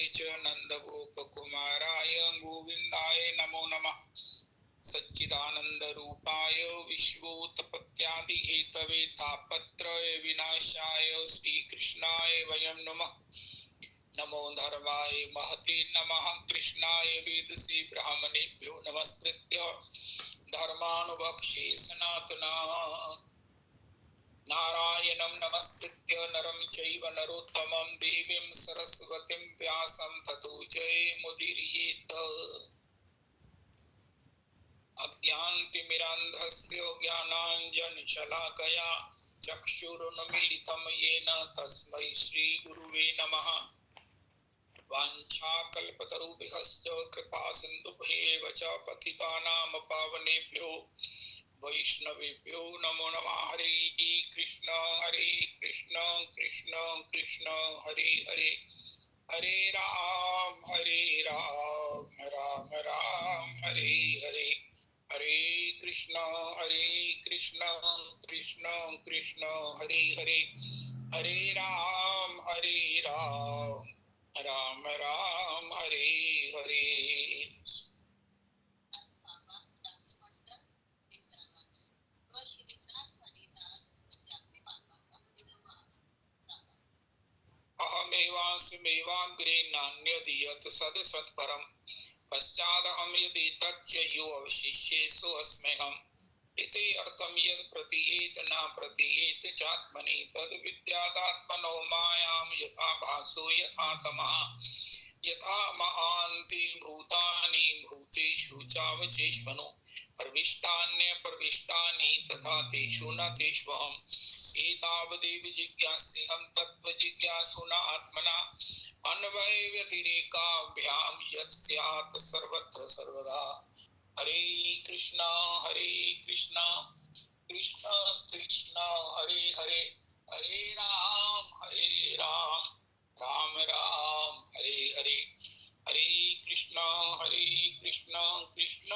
च नन्दगोपकुमाराय गोविन्दाय नमो नमः। सच्चिदानंद रूपाय विश्वोत्पत्त्यादि हेतवे तापत्रय विनाशाय श्रीकृष्णाय वयं नमः। नमो धर्माय महते नमः। कृष्णाय वेदसे ब्राह्मणेभ्यो नमस्कृत्य धर्मानुवक्ष्ये सनातनः। नारायणं नमस्कृत्य नरं चैव नरोत्तमं देवीं सरस्वतीं व्यासं ततो जयमुदीरयेत्। अज्ञानतिमिरान्धस्य ज्ञानाञ्जनशलाकया चक्षुरुन्मीलितं येन तस्मै श्रीगुरुवे नमः। वाञ्छाकल्पतरुभ्यश्च कृपासिन्धुभ्येव च पतितानां पावनेभ्यो वैष्णवेभ्यो नमो नमः। हरे कृष्ण कृष्ण कृष्ण हरे हरे, हरे राम राम राम हरे हरे, हरे कृष्ण कृष्ण कृष्ण हरे हरे, हरे राम राम राम हरे हरे। अहमेवास्म्येवाग्रे नान्यदीयत सदसत्परम् पश्चादहं यदि तच्च यो अवशिष्येषु अस्म्यहम्। इति अर्थं यद् प्रतीयेत न प्रतीयेत चात्मनि तद् विद्यादात्मनो मायां यथा भासो यथा तमः। यथा महान्ति भूतानि भूतेषु चावचेष्मनो प्रविष्टान्यप्रविष्टानि तथा तेषु न तेष्वहम्। एतावदेव जिज्ञास्यहं तत्त्वजिज्ञासुना आत्मना अन्वयव्यतिरेकाभ्यां यत् स्यात् सर्वत्र सर्वदा। हरे कृष्ण कृष्ण कृष्ण हरे हरे, हरे राम राम राम हरे हरे, हरे कृष्ण कृष्ण कृष्ण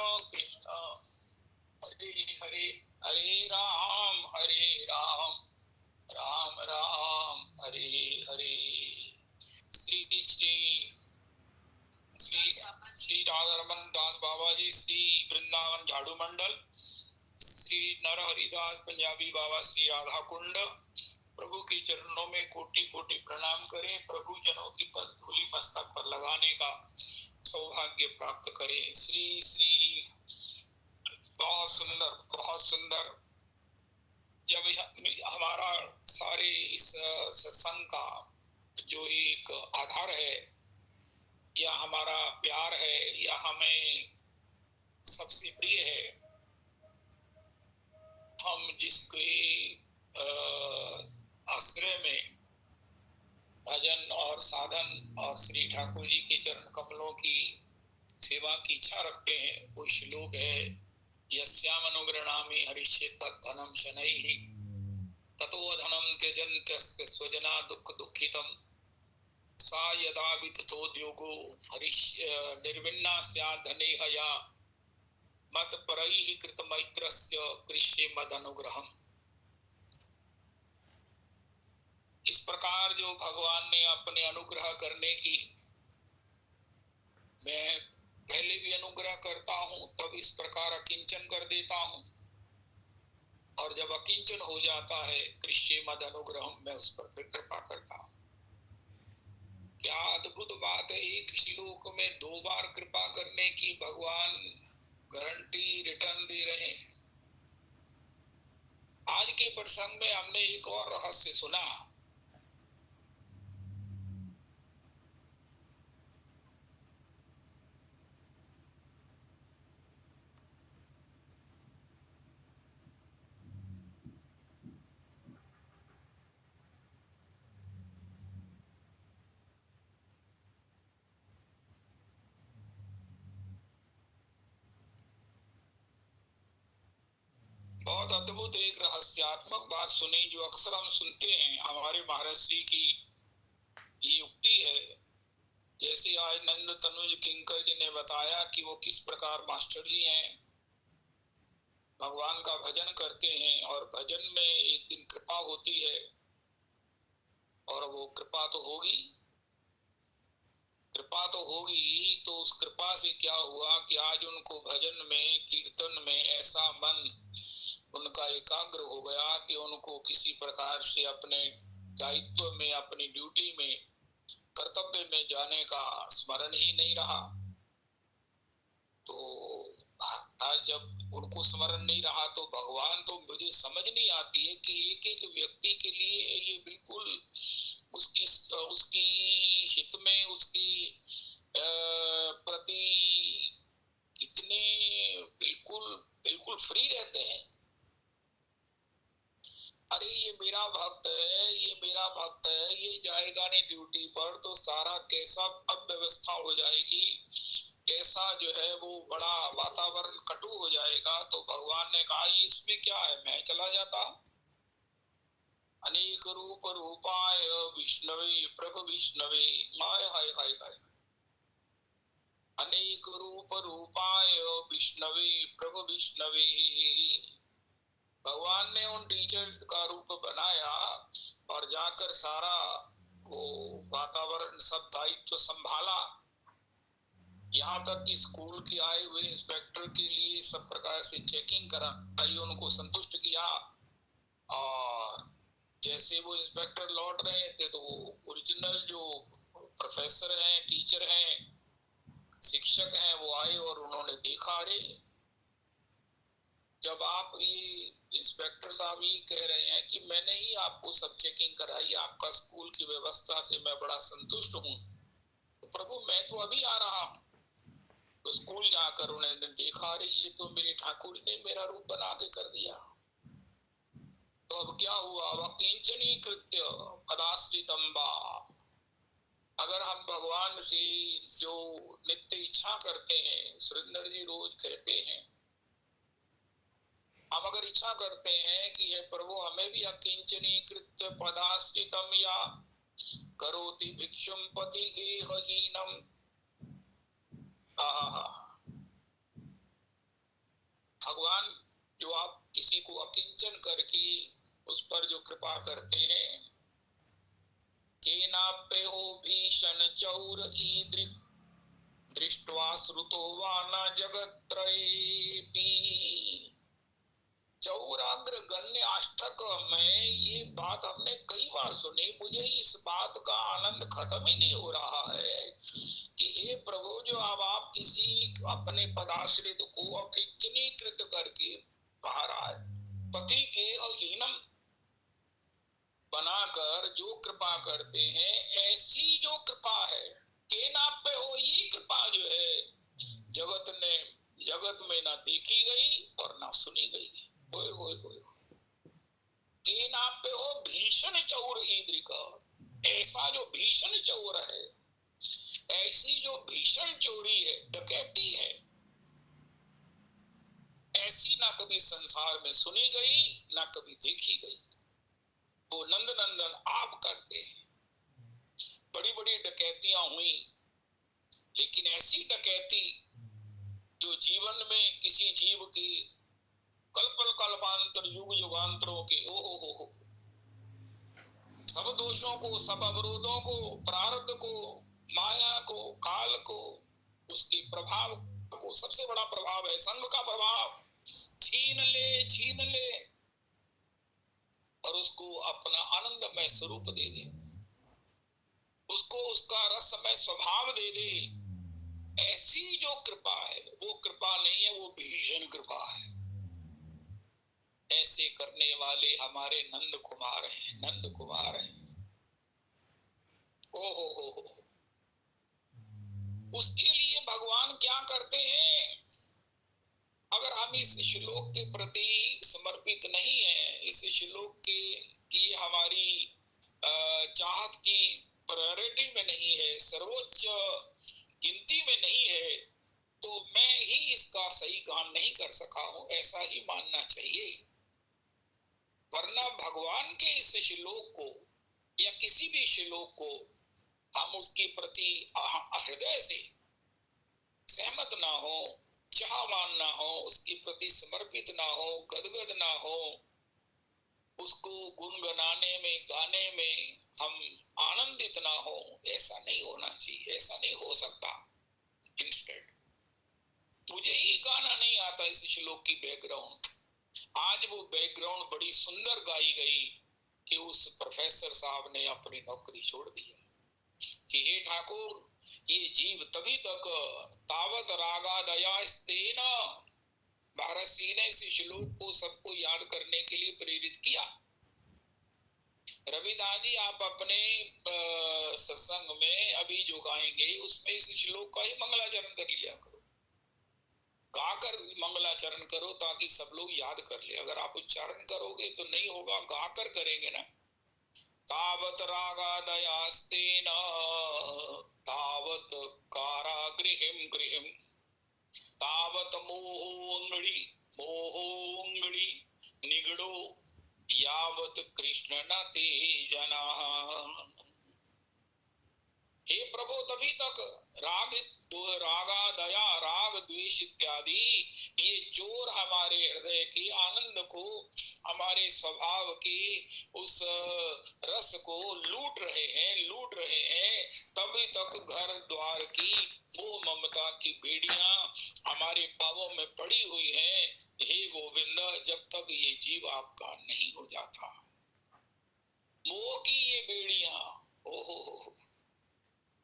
हरे हरे, हरे राम राम राम हरे हरे। श्री श्री श्री श्री राधारमन दास बाबा जी, श्री वृंदावन झाड़ू मंडल, श्री नरहरिदास पंजाबी बाबा, श्री राधा कुंड, प्रभु के चरणों में कोटि कोटि प्रणाम करें। प्रभु जनों की पद धूलि मस्तक पर लगाने का सौभाग्य प्राप्त करें। श्री श्री बहुत सुंदर। जब हमारा सारे इस सत्संग का जो एक आधार है, या हमारा प्यार है, या हमें सबसे प्रिय है, हम जिसके आश्रय में भजन और साधन और श्री ठाकुर जी के चरण कमलों की सेवा की इच्छा रखते हैं, वो श्लोक है यस्यामनुगृह्णामि हरिष्ये तद्धनम शनैः ततो धनम त्यजन्त्यस्य स्वजना दुःख दुःखितम् सा यदा विततोद्योगो हरिष्य निर्विन्ना स्यात् धनेह या मत परैः कृतमैत्रस्य कृष्ये मदनुग्रहम्। इस प्रकार जो भगवान ने अपने अनुग्रह करने की, मैं पहले भी अनुग्रह करता हूँ, तब इस प्रकार अकिंचन कर देता हूँ, और जब अकिंचन हो जाता है कृष्ये मद अनुग्रहम्, मैं उस पर फिर कृपा करता हूँ। क्या अद्भुत बात है, एक श्लोक में 2 बार कृपा करने की भगवान गारंटी रिटर्न दे रहे हैं। आज के प्रसंग में हमने एक और रहस्य सुना। बहुत अद्भुत एक रहस्यात्मक बात सुनी, जो अक्सर हम सुनते हैं। हमारे महाराज श्री की ये युक्ति है, जैसे आज नंद तनुज किंकर जी ने बताया कि वो किस प्रकार मास्टर जी हैं, भगवान का भजन करते हैं, और भजन में एक दिन कृपा होती है, और वो कृपा तो होगी, कृपा से क्या हुआ कि आज उनको भजन में, कीर्तन में ऐसा मन उनका एकाग्र हो गया कि उनको किसी प्रकार से अपने दायित्व में, अपनी ड्यूटी में, कर्तव्य में जाने का स्मरण ही नहीं रहा। तो आज जब उनको स्मरण नहीं रहा तो भगवान, तो मुझे समझ नहीं आती है कि एक एक व्यक्ति के लिए ये बिल्कुल उसकी उसकी हित में, उसकी प्रति इतने बिल्कुल बिल्कुल फ्री रहते हैं। अरे ये मेरा भक्त है, ये मेरा भक्त है, ये जाएगा नहीं ड्यूटी पर तो सारा कैसा अब व्यवस्था हो जाएगी, कैसा जो है वो बड़ा वातावरण कटु हो जाएगा। तो भगवान ने कहा इसमें क्या है, मैं चला जाता हूँ। अनेक रूप रूपाय विष्णवे प्रभु विष्णवे, हाय हाय हाय हाय, अनेक रूप रूपाय विष्णवे प्रभु विष्णवे। भगवान ने उन टीचर का रूप बनाया और जाकर सारा वो वातावरण, सब दायित्व संभाला। यहाँ तक कि स्कूल के आए हुए इंस्पेक्टर के लिए सब प्रकार से चेकिंग कराई, उनको संतुष्ट किया। और जैसे वो इंस्पेक्टर लौट रहे थे तो ओरिजिनल जो प्रोफेसर हैं, टीचर हैं, शिक्षक हैं, वो आए और उन्होंने देखा, अरे जब आप ये इंस्पेक्टर साहब ये कह रहे हैं कि मैंने ही आपको सब चेकिंग कराई, आपका स्कूल की व्यवस्था से मैं बड़ा संतुष्ट हूँ, तो प्रभु मैं तो अभी आ रहा हूँ। तो स्कूल जाकर उन्होंने देखा, अरे ये तो मेरे ठाकुर ने मेरा रूप बना के कर दिया। तो अब क्या हुआ, अब किंचनी कृत्य पदाश्रितम बा। अगर हम भगवान से जो नित्य इच्छा करते हैं, सुरेंद्र जी रोज कहते हैं, हम अगर इच्छा करते हैं कि हे प्रभु हमें भी अकिंचनी कृत्य पदाश्रितम या करोति भिक्षुम पति गेहहीनम, भगवान जो आप किसी को अकिंचन करके उस पर जो कृपा करते हैं, केनाप्य हो भीषण चौर ईदृक् दृष्ट्वा श्रुतो वा न जगत्त्रयेऽपि। चौराग्र गण्य अष्टक में ये बात हमने कई बार सुनी, मुझे इस बात का आनंद खत्म ही नहीं हो रहा है कि हे प्रभु जो अब आप किसी अपने पदाश्रित को अकिंचनीकृत करके महाराज पति के अहीनम बनाकर जो कृपा करते हैं, ऐसी जो कृपा है केनाप्य हो, ये कृपा जो है जगत में ना देखी गई और ना सुनी गई। होय होय होय, केनाप्य हो भीषण चौर ईदृक, ऐसा जो भीषण चौर है, ऐसी जो भीषण चोरी है, डकैती है, ऐसी ना कभी संसार में सुनी गई ना कभी देखी गई। वो नंद नंदन आप करते हैं। बड़ी बड़ी डकैतियां हुई, लेकिन ऐसी डकैती जो जीवन में किसी जीव की कल्पांतर युग युगांतरों के हो, सब दोषों को, सब अवरोधों को, प्रारब्ध को, माया को, काल को, उसके प्रभाव को, सबसे बड़ा प्रभाव है संग का प्रभाव, छीन ले और उसको अपना आनंदमय स्वरूप दे दे, उसको उसका रसमय स्वभाव दे दे। ऐसी जो कृपा है वो कृपा नहीं है, वो भीषण कृपा है। ऐसे करने वाले हमारे नंद कुमार हैं, नंद कुमार हैं। ओ हो, उसके लिए भगवान क्या करते हैं, अगर हम इस श्लोक के प्रति समर्पित नहीं है, इस श्लोक के ये हमारी चाहत की प्रायोरिटी में नहीं है, सर्वोच्च गिनती में नहीं है, तो मैं ही इसका सही काम नहीं कर सका हूं, ऐसा ही मानना चाहिए। वरना भगवान के इस श्लोक को या किसी भी श्लोक को हम उसके प्रति हृदय से सहमत ना हो, चाहवान ना हो, उसके प्रति समर्पित ना हो, गदगद ना हो, उसको गुनगुनाने में, गाने में हम आनंदित ना हो, ऐसा नहीं होना चाहिए, ऐसा नहीं हो सकता। इंस्टेड मुझे ही गाना नहीं आता इस श्लोक की बैकग्राउंड। आज वो बैकग्राउंड बड़ी सुंदर गाई गई कि उस प्रोफेसर साहब ने अपनी नौकरी छोड़ दिया कि हे ठाकुर, ये जीव तभी तक तावत रागा दयास्तेन, महाराज सिंह ने इस श्लोक को सबको याद करने के लिए प्रेरित किया। रविदास जी आप अपने सत्संग में अभी जो गाएंगे उसमें इस श्लोक का ही मंगलाचरण कर लिया करो, गाकर मंगलाचरण करो ताकि सब लोग याद कर ले। अगर आप उच्चारण करोगे तो नहीं होगा, गाकर करेंगे ना। तावत रागा दयास्तेन तावत कारागृहिम गृहिम तावत मोहोंगड़ी निगड़ो यावत कृष्ण न ते जना। हे प्रभु, तभी तक रागा दया राग द्वेष इत्यादि ये चोर हमारे हृदय के आनंद को, हमारे स्वभाव के उस रस को लूट रहे हैं, तभी तक घर द्वार की वो ममता की बेड़ियां हमारे पांवों में पड़ी हुई हैं। हे गोविंद, जब तक ये जीव आपका नहीं हो जाता, मोह की ये बेड़ियां, ओहो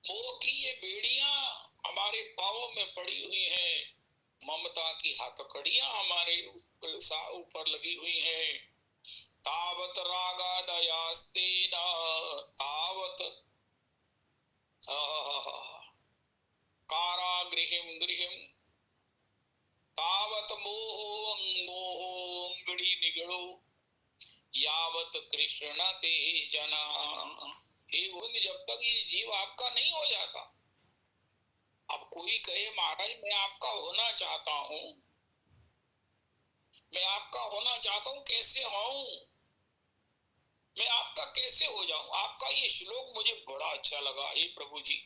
मोह की ये बेड़ियां हमारे पांवों में पड़ी हुई हैं, ममता की हथकड़ियां हमारे ऊपर लगी हुई हैं। तावत रागा दयास्तेन तावत कारागृहिम गृहिम तावत मोहोंगड़ी निगड़ो यावत कृष्ण न ते जना। हे गोविंद, जब तक ये जीव आपका नहीं हो जाता। अब कोई कहे महाराज मैं आपका होना चाहता हूँ, मैं आपका होना चाहता हूँ, कैसे हूँ मैं आपका, कैसे हो जाऊं आपका? ये श्लोक मुझे बड़ा अच्छा लगा। हे प्रभु जी,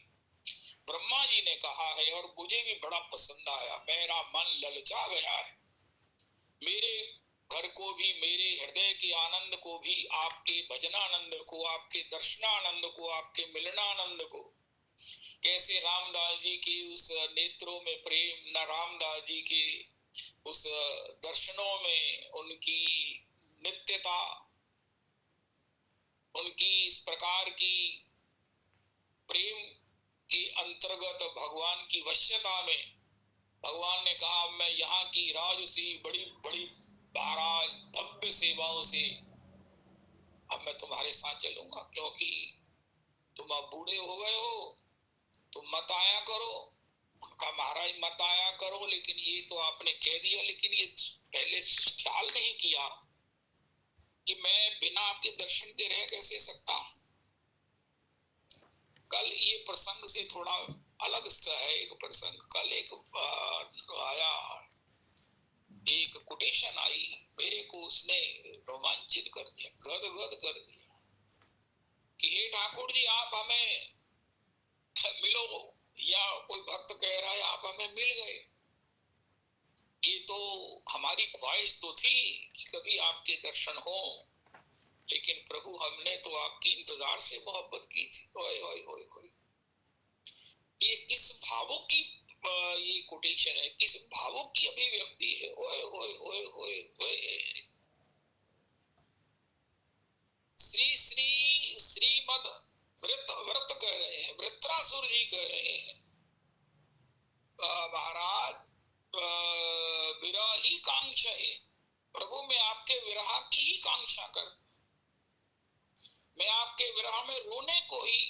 ब्रह्मा जी ने कहा है और मुझे भी बड़ा पसंद आया, मेरा मन ललचा गया है। मेरे घर को भी, मेरे हृदय के आनंद को भी, आपके भजनानंद को, आपके दर्शनानंद को, आपके मिलनानंद को, कैसे रामदास जी के उस नेत्रों में प्रेम, न रामदास जी के उस दर्शनों में उनकी नित्यता, उनकी इस प्रकार की प्रेम के अंतर्गत भगवान की वश्यता में भगवान ने कहा मैं यहाँ की राजसी बड़ी बड़ी महाराज भव्य सेवाओं से अब मैं तुम्हारे साथ चलूंगा, क्योंकि तुम अब बूढ़े हो गए हो, तुम मत आया करो। उनका महाराज मत आया करो, लेकिन ये तो आपने कह दिया, लेकिन ये पहले ख्याल नहीं किया कि मैं बिना आपके दर्शन के रह कैसे सकता हूँ। कल ये प्रसंग से थोड़ा अलग सा है एक प्रसंग। कल एक आया, एक कोटेशन आई, मेरे को उसने रोमांचित कर दिया, गदगद कर दिया कि हे ठाकुर जी आप हमें मिलो, या कोई भक्त कह रहा है आप हमें मिल गए। ये तो हमारी ख्वाहिश तो थी कि कभी आपके दर्शन हो, लेकिन प्रभु हमने तो आपकी इंतजार से मोहब्बत की थी। ओए ओए ओए ओए, ये किस भावुक की ये कोटेशन है, किस भावुक की अभिव्यक्ति है। ओए ओए ओए ओए ओए, श्री श्री श्रीमद व्रत कह रहे हैं, वृत्रासुर जी कह रहे हैं महाराज विरह ही कांक्षा है, प्रभु मैं आपके विरह की ही कांक्षा कर, मैं आपके विरह में रोने को ही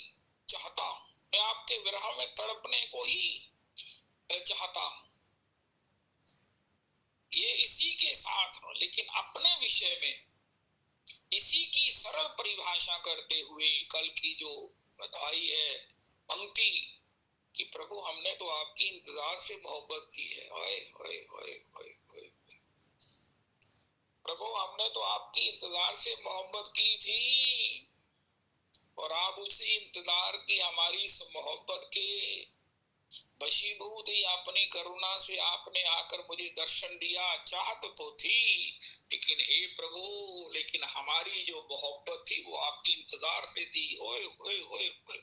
चाहता हूं, मैं आपके विरह में तड़पने को ही चाहता हूं। ये इसी के साथ, लेकिन अपने विषय में इसी की सरल परिभाषा करते हुए कल की जो आई है पंक्ति कि प्रभु हमने तो आपकी इंतजार से मोहब्बत की है। ओए ओए ओए ओए ओए, प्रभु हमने तो आपकी इंतजार से मोहब्बत की थी, और आप उसी इंतजार की हमारी इस मोहब्बत के वशीभूत ही अपनी करुणा से आपने आकर मुझे दर्शन दिया। चाहत तो थी, लेकिन हे प्रभु, लेकिन हमारी जो मोहब्बत थी वो आपकी इंतजार से थी। ओए ओए ओए ओए,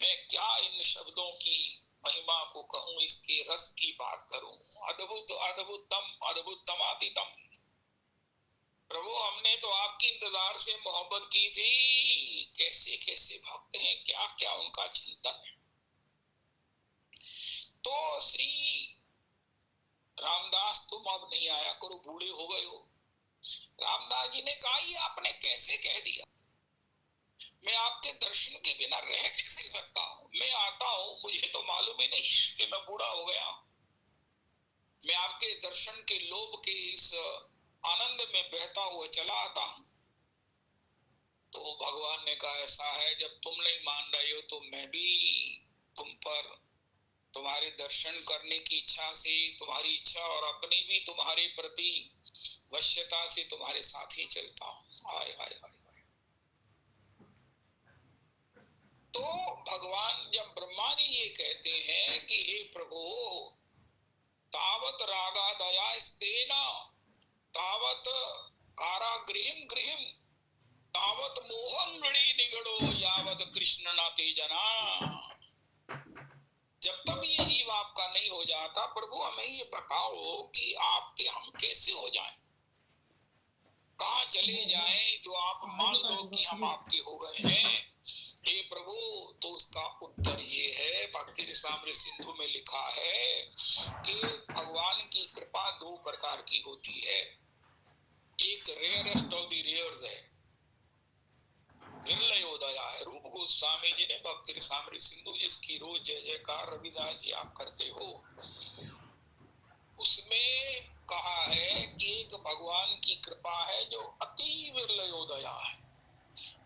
मैं क्या इन शब्दों की महिमा को कहूं, इसके रस की बात करूं। अद्भुत अद्भुतम अद्भुतमातीतम। प्रभु हमने तो आपकी इंतजार से मोहब्बत की थी, कैसे कैसे भक्त हैं, क्या क्या उनका चिंतन है। तो श्री रामदास तुम अब नहीं आया करो, बूढ़े हो गए हो। रामदास जी ने कहा ये आपने कैसे कह दिया, मैं आपके दर्शन के बिना रह कैसे सकता हूँ। मैं आता हूँ, मुझे तो मालूम ही नहीं कि मैं बूढ़ा हो गया। मैं आपके दर्शन के लोभ के इस आनंद में बहता हुआ चला आता हूँ। तो भगवान ने कहा ऐसा है, जब तुम नहीं मान रहे हो तो मैं भी तुम पर तुम्हारे दर्शन करने की इच्छा से, तुम्हारी इच्छा और अपनी भी तुम्हारे प्रति वश्यता से तुम्हारे साथ ही चलता हूँ। हाय हाय हाय। तो भगवान जब ब्रह्मा जी ये कहते हैं कि हे प्रभु, तावत रागा दया स्तेना तावत कारागृहिम गृहिम तावत मोहन ऋणी निगड़ो यावत कृष्ण नाते जना। जब तक ये जीव आपका नहीं हो जाता, प्रभु हमें ये बताओ कि आपके हम कैसे हो जाएं, कहाँ चले जाएं जो आप मान लो कि हम आपके हो गए हैं। हे प्रभु, तो उसका उत्तर ये है, भक्ति रसामृत सिंधु में लिखा है कि भगवान की कृपा दो प्रकार की होती है। एक रेयरेस्ट ऑफ द रेयर्स है, विरलयोदया है। रूप गोस्वामी जी ने भक्ति रसामृत सिंधु, जिसकी रोज जय जयकार रविदास जी आप करते हो, उसमें कहा है कि एक भगवान की कृपा है जो अति विरलयोदया है।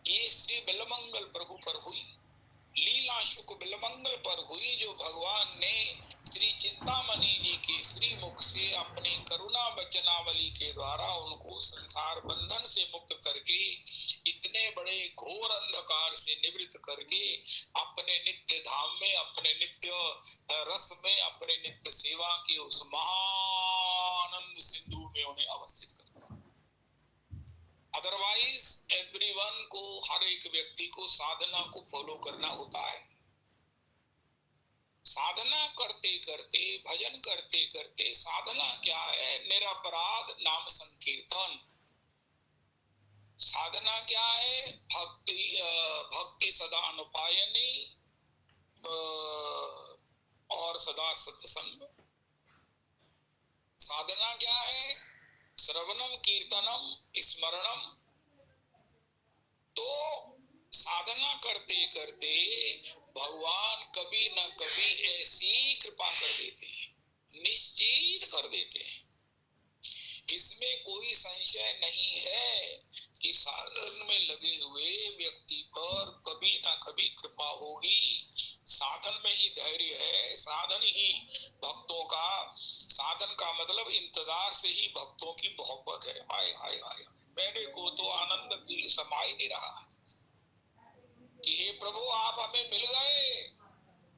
ये श्री बिलमंगल प्रभु पर हुई, लीला शुक बिलमंगल पर हुई, जो भगवान ने श्री चिंतामणि जी के श्री मुख से अपनी करुणा वचनावली के द्वारा उनको संसार बंधन से मुक्त करके, इतने बड़े घोर अंधकार से निवृत्त करके, अपने नित्य धाम में, अपने नित्य रस में, अपने नित्य सेवा के उस महानंद सिंधु में उन्हें अवस्थित कर। अदरवाइज एवरीवन को, हर एक व्यक्ति को साधना को फॉलो करना होता है। साधना करते करते, भजन करते करते, साधना क्या है, निरपराध नाम संकीर्तन। साधना क्या है, भक्ति सदा अनुपायनी और सदा सत्संग। साधना क्या है, श्रवणम कीर्तनम स्मरणम। तो साधना करते करते भगवान कभी न कभी ऐसी कृपा कर देते हैं, निश्चित कर देते हैं। इसमें कोई संशय नहीं है कि साधन में लगे हुए व्यक्ति पर कभी ना कभी कृपा होगी। साधन में ही धैर्य है, साधन ही भक्तों का, साधन का मतलब इंतजार से ही भक्तों की मोहब्बत है। हाय हाय हाय, मेरे को तो आनंद की समाई नहीं रहा कि हे प्रभु आप हमें मिल गए,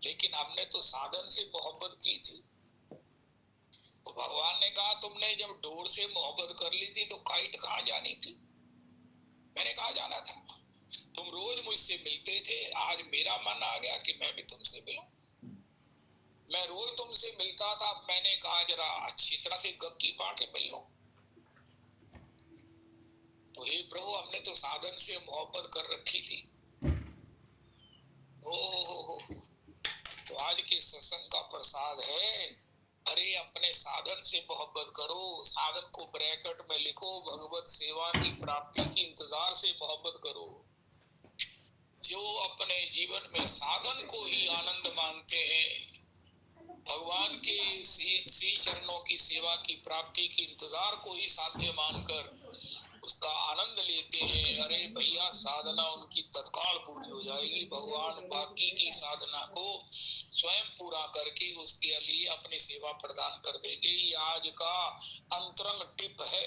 लेकिन हमने तो साधन से मोहब्बत की थी। तो भगवान ने कहा तुमने जब डोर से मोहब्बत कर ली थी तो काइट कहाँ जानी थी। मैंने कहा जाना था, तुम रोज मुझसे मिलते थे, आज मेरा मन आ गया कि मैं भी तुमसे मिलूं। मैं रोज तुमसे मिलता था, मैंने कहा जरा अच्छी तरह से गक्की पा के मिल लो। तो हे प्रभु हमने तो साधन से मोहब्बत कर रखी थी। ओ तो आज के सत्संग का प्रसाद है, अरे अपने साधन से मोहब्बत करो। साधन को ब्रैकेट में लिखो, भगवत सेवा की प्राप्ति की इंतजार से मोहब्बत करो। जो अपने जीवन में साधन को ही आनंद मानते हैं, भगवान के श्री चरणों की सेवा की प्राप्ति की इंतजार को ही साध्य मानकर उसका आनंद लेते हैं, अरे भैया साधना उनकी तत्काल पूरी हो जाएगी। भगवान बाकी की साधना को स्वयं पूरा करके उसके लिए अपनी सेवा प्रदान कर देंगे। ये आज का अंतरंग टिप है।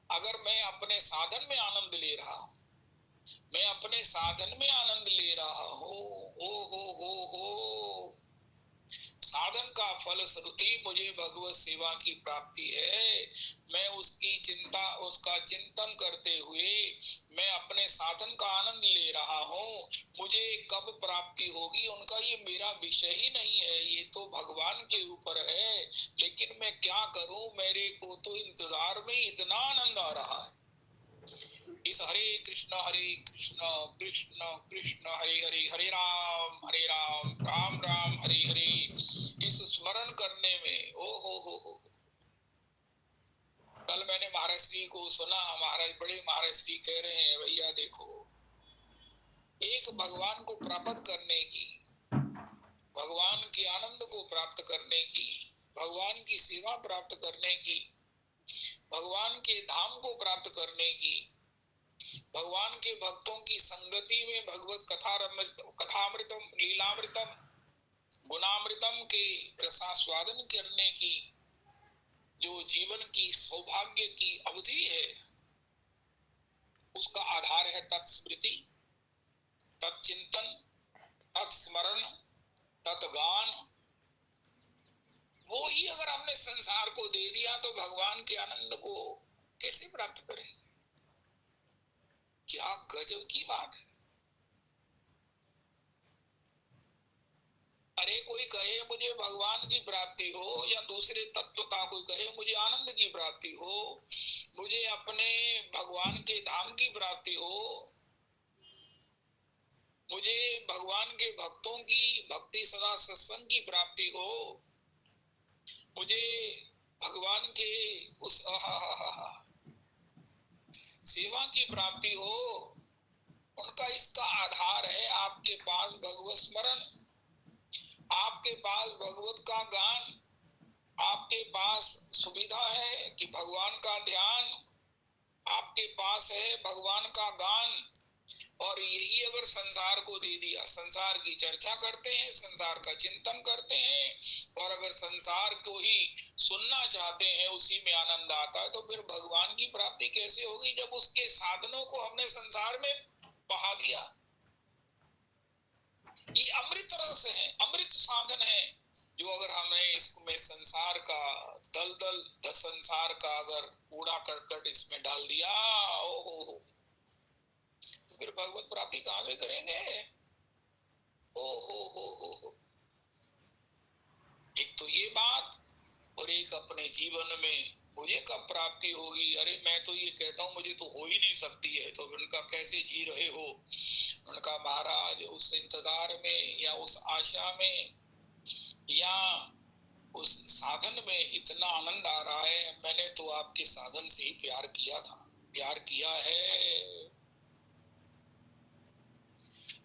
अगर मैं अपने साधन में आनंद ले रहा हूं, मैं अपने साधन में आनंद ले रहा हूँ, हो साधन का फल श्रुति मुझे भगवत सेवा की प्राप्ति है। मैं उसकी चिंता, उसका चिंतन करते हुए मैं अपने साधन का आनंद ले रहा हूँ। मुझे कब प्राप्त प्राप्ति होगी, उनका ये मेरा विषय ही नहीं है, ये तो भगवान के ऊपर है। लेकिन मैं क्या करूं, मेरे को तो इंतजार में इतना आनंद आ रहा है। इस हरे कृष्ण कृष्ण कृष्ण हरे हरे, हरे राम राम राम हरे हरे, इस स्मरण करने में ओ हो। कल मैंने महाराज श्री को सुना, महाराज बड़े महाराज श्री कह रहे हैं, भैया देखो, एक भगवान को प्राप्त करने की, भगवान के आनंद को प्राप्त करने की, भगवान की सेवा प्राप्त करने की, भगवान के धाम को प्राप्त करने की, भगवान के भक्तों की संगति में भगवत कथामृतम लीलामृतम गुणामृतम के रसास्वादन करने की जो जीवन की सौभाग्य की अवधि है, उसका आधार है तत्स्मृति, तत्चिंतन, तत्स्मरण, तत्गान। वो ही अगर हमने संसार को दे दिया तो भगवान के आनंद को कैसे प्राप्त करें? क्या गजब की बात है। अरे कोई कहे मुझे भगवान की प्राप्ति हो, या दूसरे तत्व का कोई कहे मुझे आनंद की प्राप्ति हो, मुझे अपने भगवान के धाम की प्राप्ति हो, मुझे भगवान के भक्तों की भक्ति सदा सत्संग की प्राप्ति हो, मुझे भगवान के उस सेवा की प्राप्ति हो, उनका इसका आधार है आपके पास भगवत स्मरण, आपके पास भगवत का गान, आपके पास सुविधा है कि भगवान का ध्यान, आपके पास है भगवान का गान। और यही अगर संसार को दे दिया, संसार की चर्चा करते हैं, संसार का चिंतन करते हैं, और अगर संसार को ही सुनना चाहते हैं, उसी में आनंद आता है, तो फिर भगवान की प्राप्ति कैसे होगी जब उसके साधनों को हमने संसार में बहा दिया। ये अमृत रस है, अमृत साधन है, जो अगर हमें इसमें संसार का दलदल, संसार का अगर कूड़ा करकट इसमें डाल दिया, ओहो, तो फिर भगवत प्राप्ति कहां से करेंगे? ओहो। एक तो ये बात, और एक अपने जीवन में मुझे कब प्राप्ति होगी। अरे मैं तो ये कहता हूँ मुझे तो हो ही नहीं सकती है, तो उनका कैसे जी रहे हो? उनका महाराज उस इंतजार में या उस आशा में या उस साधन में इतना आनंद आ रहा है। मैंने तो आपके साधन से ही प्यार किया था, प्यार किया है,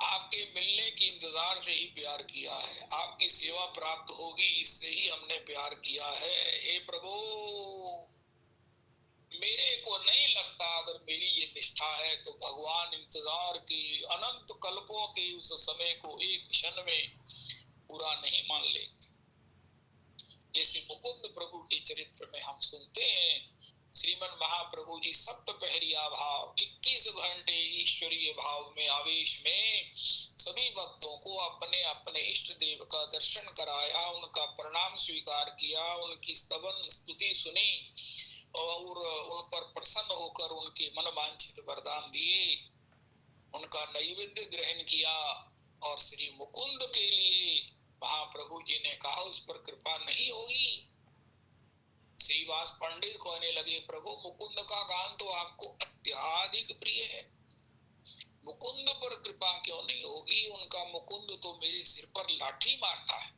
आपके मिलने की इंतजार से ही प्यार किया है, आपकी सेवा प्राप्त होगी इससे ही हमने प्यार किया है। हे प्रभु, मेरे को नहीं लगता अगर मेरी ये निष्ठा है तो भगवान इंतजार की अनंत कल्पों के उस समय को एक क्षण में पूरा नहीं मान लेंगे। जैसे मुकुंद प्रभु के चरित्र में हम सुनते हैं, श्रीमन महाप्रभु जी सप्तपहरिया भाव 21 घंटे ईश्वरीय भाव में आवेश में सभी भक्तों को अपने अपने इष्ट देव का दर्शन कराया, उनका प्रणाम स्वीकार किया, उनकी स्तवन स्तुति सुनी और उन पर प्रसन्न होकर उनके मन वांछित वरदान दिए, उनका नैवेद्य ग्रहण किया। और श्री मुकुंद के लिए महाप्रभु जी ने कहा उस पर कृपा नहीं होगी। श्रीवास पंडित कहने लगे, प्रभु मुकुंद का गान तो आपको अत्यधिक प्रिय है, मुकुंद पर कृपा क्यों नहीं होगी? उनका मुकुंद तो मेरे सिर पर लाठी मारता है।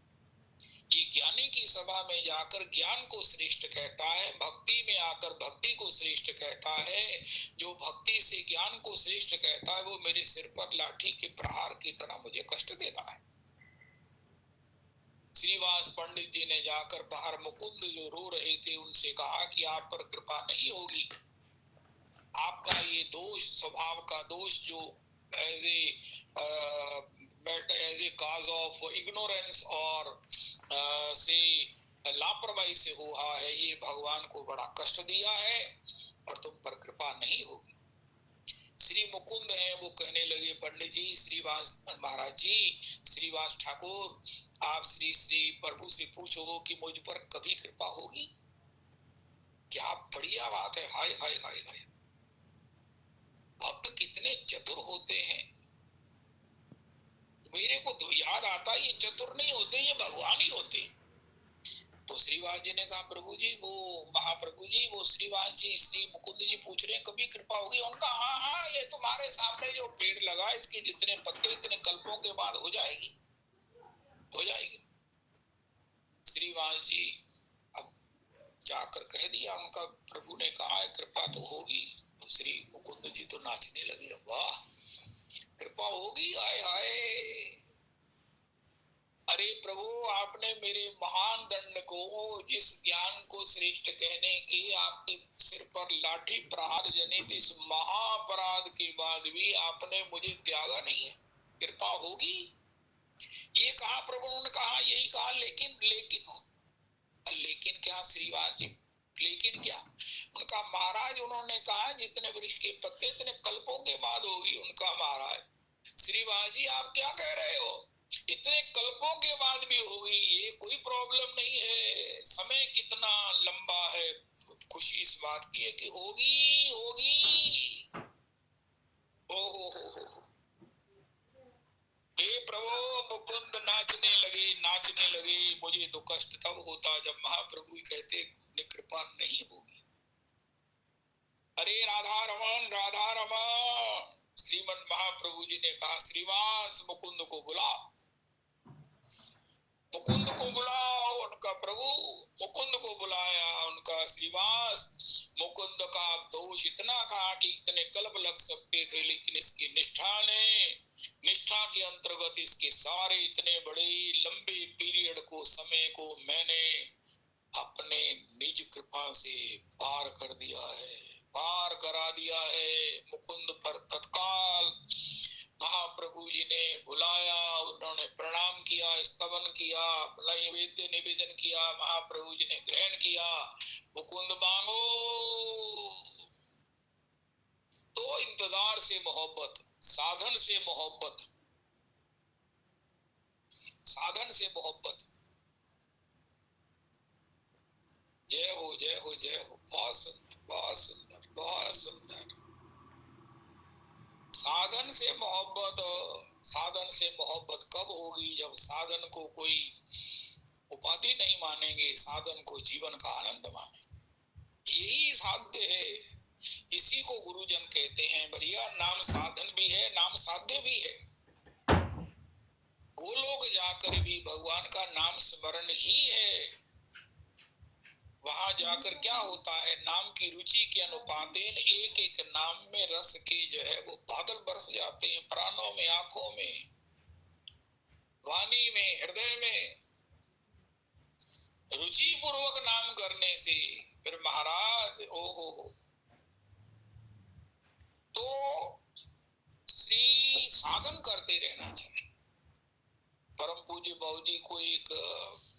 ये ज्ञानी की सभा में जाकर ज्ञान को श्रेष्ठ कहता है, भक्ति में आकर भक्ति को श्रेष्ठ कहता है। जो भक्ति से ज्ञान को श्रेष्ठ कहता है वो मेरे सिर पर लाठी के प्रहार की तरह मुझे कष्ट देता है। श्रीवास पंडित जी ने जाकर बाहर मुकुंद जो रो रहे थे उनसे कहा कि आप पर कृपा नहीं होगी, आपका ये दोष, स्वभाव का दोष जो as a cause of ignorance और से लापरवाही से हुआ है, ये भगवान को बड़ा कष्ट दिया है और तुम पर कृपा नहीं होगी। श्री मुकुंद हैं, वो कहने लगे, पंडित जी, श्रीवास महाराज जी, श्रीवास ठाकुर, आप श्री श्री प्रभु से पूछो कि मुझ पर कभी कृपा होगी। क्या बढ़िया बात है, हाय हाय हाय हाय। भक्त कितने चतुर होते हैं। मेरे को ये चतुर नहीं होते, ये भगवान ही होते। तो श्रीवास जी ने कहा प्रभु जी वो महाप्रभु जी वो श्रीवास जी श्री मुकुंद जी पूछ रहे हैं कभी कृपा होगी? उनका हाँ हाँ, ये तुम्हारे सामने जो पेड़ लगा इसके जितने पत्ते इतने कल्पों के बाद हो जाएगी, हो जाएगी। श्रीवास जी अब जाकर कह दिया, उनका प्रभु ने कहा है कृपा तो होगी। तो श्री मुकुंद जी तो नाचने लगे, वाह कृपा होगी, आए हाय। अरे प्रभु आपने मेरे महान दंड को, जिस ज्ञान को श्रेष्ठ कहने की आपके सिर पर लाठी प्रहार जनित इस महाअपराध के बाद भी आपने मुझे त्यागा नहीं है, कृपा होगी। ये कहा प्रभु ने कहा, यही कहा, लेकिन लेकिन क्या श्रीवास जी, लेकिन क्या? उनका महाराज उन्होंने कहा जितने वृक्ष के पत्ते इतने कल्पों के बाद होगी। उनका महाराज श्रीवास जी आप क्या कह रहे हो, इतने कल्पों के बाद भी होगी, ये कोई प्रॉब्लम नहीं है, समय कितना लंबा है, खुशी इस बात की है कि होगी होगी। हो हे प्रभु मुकुंद नाचने लगे। मुझे तो कष्ट तब होता जब महाप्रभु कहते कृपा नहीं होगी। अरे राधा रमन श्रीमन महाप्रभु जी ने कहा श्रीवास मुकुंद को बुलाओ। उनका प्रभु मुकुंद को बुलाया। उनका श्रीवास मुकुंद का दोष इतना था कि इतने कल्प लग सकते थे, लेकिन इसकी निष्ठा के अंतर्गत इसके सारे इतने बड़े लंबे पीरियड को, समय को मैंने अपने निज कृपा से पार कर दिया है, पार करा दिया है। मुकुंद पर तत्काल महाप्रभु जी ने बुलाया, उन्होंने प्रणाम किया, स्तवन किया, नैवेद्य निवेदन किया, महाप्रभु जी ने ग्रहण किया। मुकुंद मांगो। तो इंतजार से मोहब्बत, साधन से मोहब्बत, साधन से मोहब्बत। जय हो जय हो जय हो, बहुत सुंदर बहुत सुंदर बहुत सुंदर। साधन से मोहब्बत, साधन से मोहब्बत कब होगी? जब साधन को कोई उपाधि नहीं मानेंगे, साधन को जीवन का आनंद मानेंगे। यही साध्य है, इसी को गुरुजन कहते हैं भैया, नाम साधन भी है, नाम साध्य भी है। वो लोग जाकर भी भगवान का नाम स्मरण ही है। वहां जाकर क्या होता है, नाम की रुचि के अनुपातेन एक एक नाम में रस के जो है वो बादल बरस जाते हैं, प्राणों में, आंखों में, वाणी में, हृदय में। रुचि पूर्वक नाम करने से फिर महाराज ओहो। तो श्री साधन करते रहना चाहिए। परम पूज्य बाबूजी को एक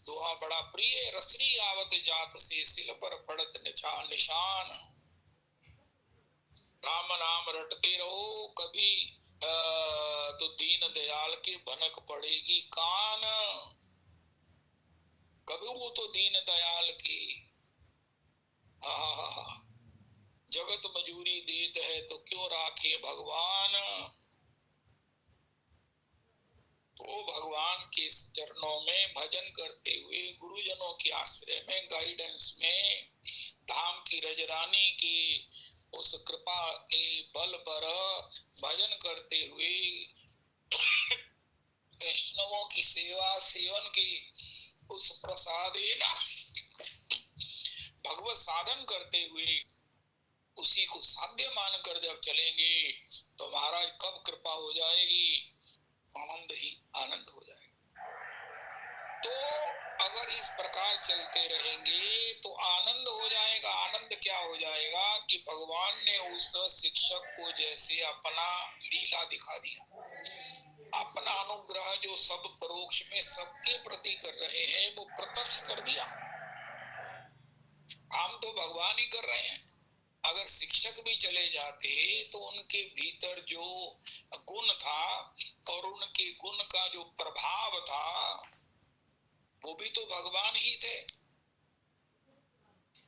दोहा बड़ा प्रिय है, रसरी आवत जात से सिल पर पड़त निशान। राम नाम रटते रहो, कभी तो दीन दयाल के भनक पड़ेगी कान। कभी वो तो दीन दयाल की जगत मजूरी देत है तो क्यों राखे भगवान। तो भगवान के चरणों में भजन करते हुए, गुरुजनों के आश्रय में, गाइडेंस में, धाम की रजरानी की उस कृपा के बल पर भजन करते हुए, वैष्णवों की सेवा सेवन की उस प्रसादे ना भगवत साधन करते हुए उसी को साध्य मानकर जब चलेंगे तो महाराज कब कृपा हो जाएगी, आनंद ही आनंद हो जाएगा। तो अगर इस प्रकार चलते रहेंगे तो आनंद हो जाएगा। आनंद क्या हो जाएगा कि भगवान ने उस शिक्षक को जैसे अपना लीला दिखा दिया, अपना अनुग्रह जो सब परोक्ष में सबके प्रति कर रहे हैं वो प्रत्यक्ष कर दिया। काम तो भगवान ही कर रहे हैं। अगर शिक्षक भी चले जाते तो उनके भीतर जो गुण था और उनके गुण का जो प्रभाव था वो भी तो भगवान ही थे।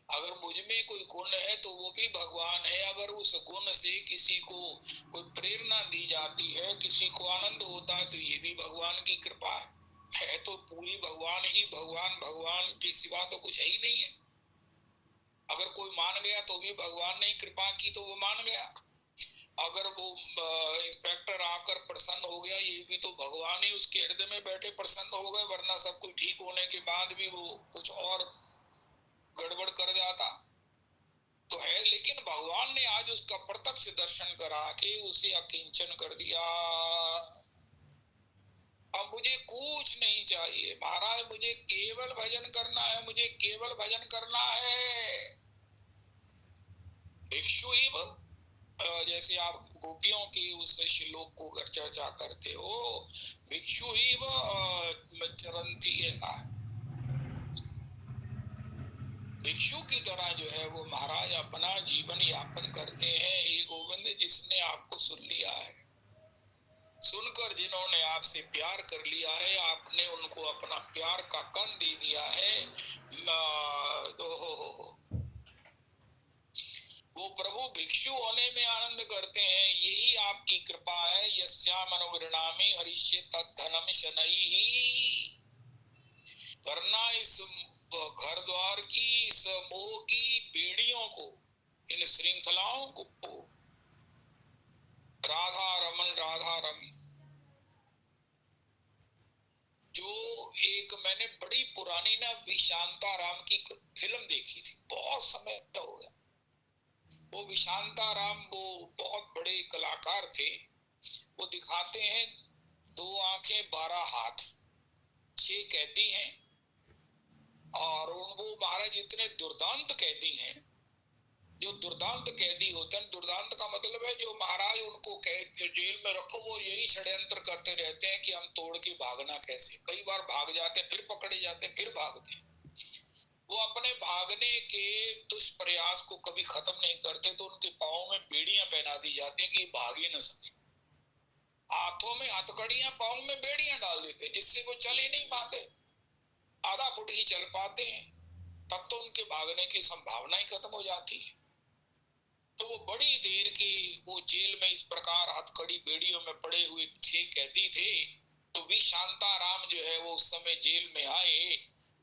अगर मुझ में कोई गुण है तो वो भी भगवान है। अगर उस गुण से किसी को कोई प्रेरणा दी जाती है, किसी को आनंद होता है तो ये भी भगवान की कृपा है। है तो पूरी भगवान ही, भगवान भगवान के सिवा तो कुछ है ही नहीं है। अगर कोई मान गया तो भी भगवान ने कृपा की तो वो मान गया, अगर वो इंस्पेक्टर आकर प्रसन्न हो गया ये भी तो भगवान ही उसके हृदय में बैठे प्रसन्न हो गए, वरना सब कुछ ठीक होने के बाद भी वो कुछ और गड़बड़ कर जाता तो है। लेकिन भगवान ने आज उसका प्रत्यक्ष दर्शन करा के उसे अकिंचन कर दिया। अब मुझे कुछ नहीं चाहिए महाराज, मुझे केवल भजन करना है, मुझे केवल भजन करना है। भिक्षु ही जैसे आप गोपियों के उस श्लोक को अगर चर्चा करते हो, भिक्षु ही वह चरंती, ऐसा है भिक्षु की तरह जो है वो महाराज अपना जीवन यापन करते हैं। ये गोविंद जिसने आपको सुन लिया है, सुनकर जिन्होंने आपसे प्यार कर लिया है, आपने उनको अपना प्यार का कण दे दिया है, तो वो प्रभु भिक्षु होने में आनंद करते हैं। यही आपकी कृपा है। यस्यामनुगृणामि हरिष्ये तद्धनम शनैः। वरना इस घर द्वार की, इस मोह की बेड़ियों को, इन श्रृंखलाओं को, राधा रमन राधा रमन, जो एक मैंने बड़ी पुरानी ना विशांताराम की फिल्म देखी थी, बहुत समय हो गया। वो विशांताराम वो बहुत बड़े कलाकार थे। वो दिखाते हैं 2 आंखें 12 हाथ, 6 कैदी हैं, और वो महाराज इतने दुर्दांत कैदी हैं। जो दुर्दांत कैदी होते हैं, दुर्दांत का मतलब है जो महाराज उनको जेल में रखो, वो यही षड्यंत्र करते रहते हैं कि हम तोड़ के भागना कैसे। कई बार भाग जाते, फिर पकड़े जाते, फिर भागते। वो अपने भागने के दुष्प्रयास को कभी खत्म नहीं करते, तो उनके पाँव में बेड़ियां पहना दी जाती हैं कि भाग ही न सके। हाथों में हथकड़ियां, पाँव में बेड़ियां डाल देते, जिससे वो चल ही नहीं पाते, आधा फुट ही चल पाते हैं। तब तो उनके भागने की संभावना ही खत्म हो जाती है। तो वो बड़ी देर के वो जेल में इस प्रकार हथकड़ी बेड़ियों में पड़े हुए 6 कैदी थे। तो भी शांताराम जो है वो उस समय जेल में आए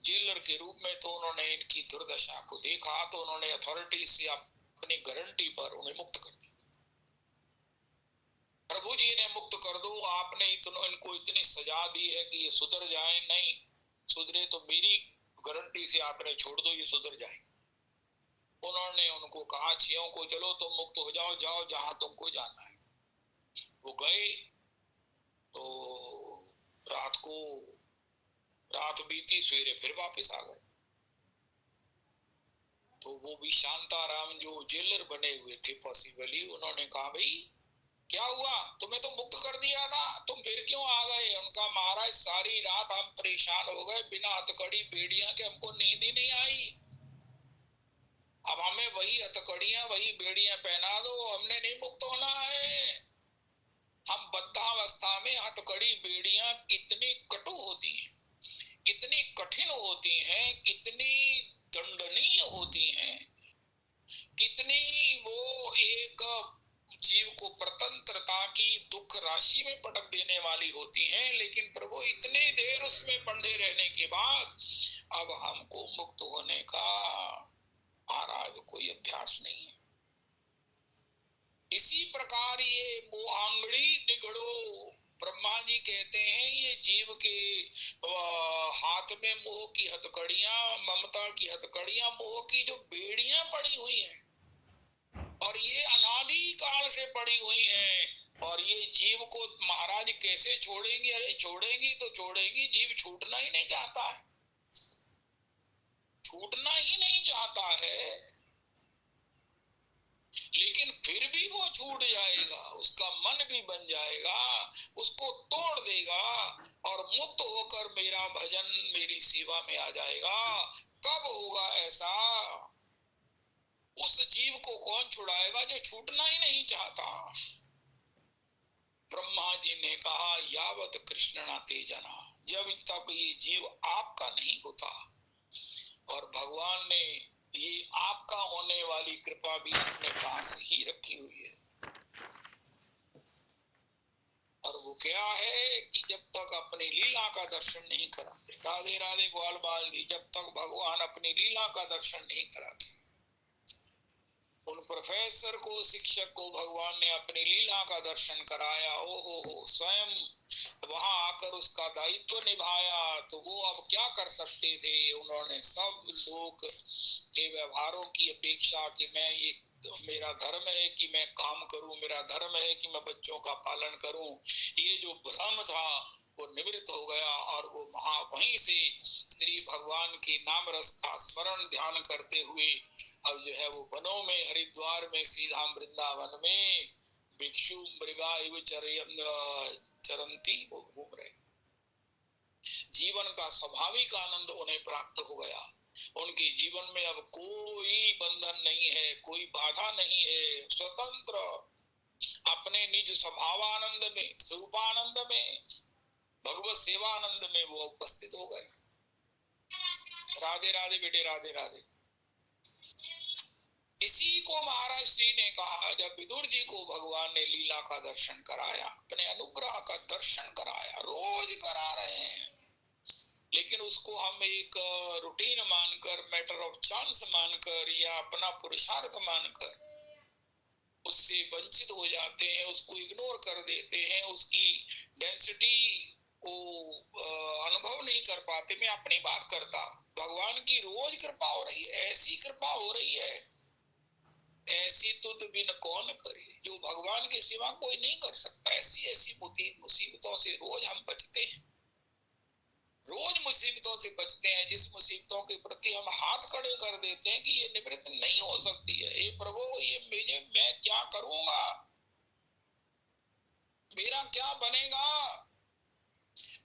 जेलर के रूप में। तो उन्होंने इनकी दुर्दशा को देखा, तो उन्होंने अथॉरिटी से अपनी गारंटी पर उन्हें मुक्त कर दिया। प्रभु जी ने मुक्त कर दो, आपने इनको इतनी सजा दी है कि ये सुधर जाए। नहीं सुधरे तो मेरी गारंटी से आपने छोड़ दो, ये सुधर जाए। उन्होंने उनको कहा 6 को चलो तुम मुक्त हो जाओ, जाओ जहां तुमको जाना है। वो गए, तो रात बीती, सवेरे फिर वापस आ गए। तो वो भी शांताराम जो जेलर बने हुए थे पॉसिबली, उन्होंने कहा भाई क्या हुआ, तुम्हें तो मुक्त कर दिया था, तुम फिर क्यों आ गए। उनका महाराज सारी रात हम परेशान हो गए, बिना हथकड़ी बेड़ियां के हमको नींद ही नहीं आई। अब हमें वही हथकड़ियां वही बेड़ियां पहना दो, हमने नहीं मुक्त होना है। हम बद्धावस्था में हथकड़ी बेड़ियां कितनी कटु होती हैं, कितनी कठिन होती हैं, कितनी दंडनीय होती हैं, कितनी वो एक जीव को स्वतंत्रता की दुख राशि में पटक देने वाली होती हैं। लेकिन प्रभु इतनी देर उसमें बंधे रहने के बाद अब हमको मुक्त होने का महाराज कोई अभ्यास नहीं है। इसी प्रकार ये मोहांगड़ी निगड़ो, ब्रह्मा जी कहते हैं ये जीव के हाथ में मोह की हथकड़ियां, ममता की हथकड़ियां, मोह की जो बेड़ियां पड़ी हुई हैं, और ये अनादि काल से पड़ी हुई हैं। और ये जीव को महाराज कैसे छोड़ेंगे। अरे छोड़ेंगी तो छोड़ेंगी, जीव छूटना ही नहीं चाहता है, छूटना ही नहीं चाहता है। लेकिन फिर भी वो छूट जाएगा, उसका मन भी बन जाएगा, उसको तोड़ देगा और मुक्त होकर मेरा भजन मेरी सेवा में आ जाएगा। कब होगा ऐसा। उस जीव को कौन छुड़ाएगा जो छूटना ही नहीं चाहता। ब्रह्मा जी ने कहा यावत कृष्ण न तेजना, जब तक ये जीव आपका नहीं होता। और भगवान ने ये आपका होने वाली कृपा भी अपने पास ही रखी हुई है। और वो क्या है कि जब तक अपनी लीला का दर्शन नहीं कराते, राधे राधे ग्वाल बाल जी, जब तक भगवान अपनी लीला का दर्शन नहीं कराते, उन प्रोफेसर को, शिक्षक को भगवान ने अपनी लीला का दर्शन कराया, हो स्वयं वहां आकर उसका दायित्व निभाया, तो वो अब क्या कर सकते थे? उन्होंने सब लोग के व्यवहारों की अपेक्षा कि मैं ये, मेरा धर्म है कि मैं काम करूं, मेरा धर्म है कि मैं बच्चों का पालन करूं, ये जो भ्रम था वो निवृत्त हो गया, और वो वहीं से श्री भगवान के नाम रस का स्मरण ध्यान करते हुए अब जो है वो वनों में, हरिद्वार में, श्री धाम वृंदावन में भिक्षु मृगा इव चरंती वो घूम रहे। जीवन का स्वाभाविक आनंद उन्हें प्राप्त हो गया। उनके जीवन में अब कोई बंधन नहीं है, कोई बाधा नहीं है, स्वतंत्र अपने निज स्वभावानंद में, स्वरूपानंद में, भगवत सेवानंद में वो उपस्थित हो गए। राधे राधे बेटे, राधे राधे। इसी को महाराज श्री ने कहा, जब विदुर जी को भगवान ने लीला का दर्शन कराया, अपने अनुग्रह का दर्शन कराया, रोज करा रहे हैं, लेकिन उसको हम एक रूटीन मानकर, मैटर ऑफ चांस मानकर या अपना पुरुषार्थ मानकर उससे वंचित हो जाते हैं, उसको इग्नोर कर देते हैं, उसकी डेंसिटी को अनुभव नहीं कर पाते। मैं अपनी बात करता, भगवान की रोज कृपा हो रही है, ऐसी कृपा हो रही है, ऐसी तुद बिन कौन करे, जो भगवान की सेवा कोई नहीं कर सकता। ऐसी ऐसी मुसीबतों से रोज हम बचते हैं, रोज मुसीबतों से बचते हैं, जिस मुसीबतों के प्रति हम हाथ खड़े कर देते हैं कि ये निवृत्त नहीं हो सकती है। हे प्रभु, ये मैं क्या करूंगा, मेरा क्या बनेगा,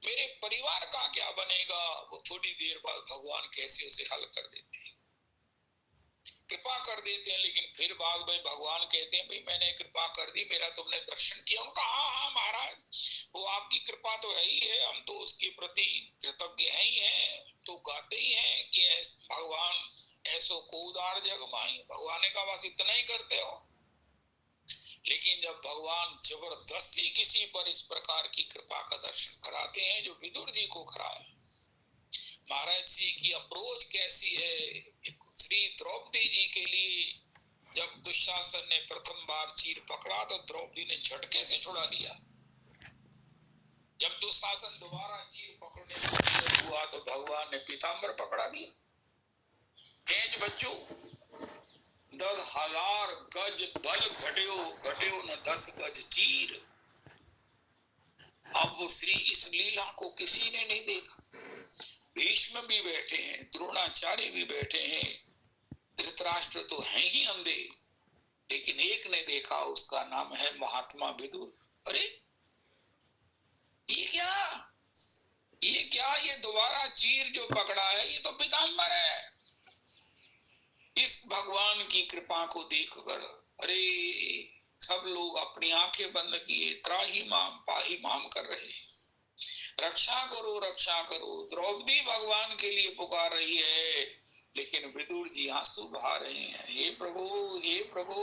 मेरे परिवार का क्या बनेगा, वो थोड़ी देर बाद भगवान कैसे उसे हल कर देते हैं, कृपा कर देते हैं। लेकिन फिर बाद में भगवान कहते हैं, भाई मैंने कृपा कर दी, मेरा तुमने दर्शन किया। उनका हाँ महाराज, वो आपकी कृपा तो है ही है, हम तो उसके प्रति कृतज्ञ है ही हैं, तो गाते ही हैं कि भगवान ऐसो को उदार जग माई। भगवान का बस इतना ही करते हो। लेकिन जब भगवान जबरदस्ती किसी पर इस प्रकार की कृपा का दर्शन कराते हैं, जो विदुर जी को कराया, महाराज जी की अप्रोच कैसी है। श्री द्रौपदी जी के लिए जब दुशासन ने प्रथम बार चीर पकड़ा तो द्रौपदी ने झटके से छुड़ा लिया। जब दुशासन दोबारा चीर पकड़ने हुआ तो भगवान ने पीताम्बर पकड़ा दिया। तेज बच्चों, 10,000 गज बल घट्यो न 10 गज चीर। अब वो श्री इस लीला को किसी ने नहीं देखा। भीष्म भी बैठे हैं, द्रोणाचार्य भी बैठे हैं, धृतराष्ट्र तो हैं ही अंधे, लेकिन एक ने देखा, उसका नाम है महात्मा विदुर। अरे ये क्या ये दोबारा चीर जो पकड़ा है, ये तो पीताम्बर है। इस भगवान की कृपा को देखकर अरे सब लोग अपनी आंखें बंद किए, त्राही माम पाही माम कर रहे हैं, रक्षा करो रक्षा करो। द्रौपदी भगवान के लिए पुकार रही है, लेकिन विदुर जी आंसू बहा रहे हैं, हे प्रभु हे प्रभु।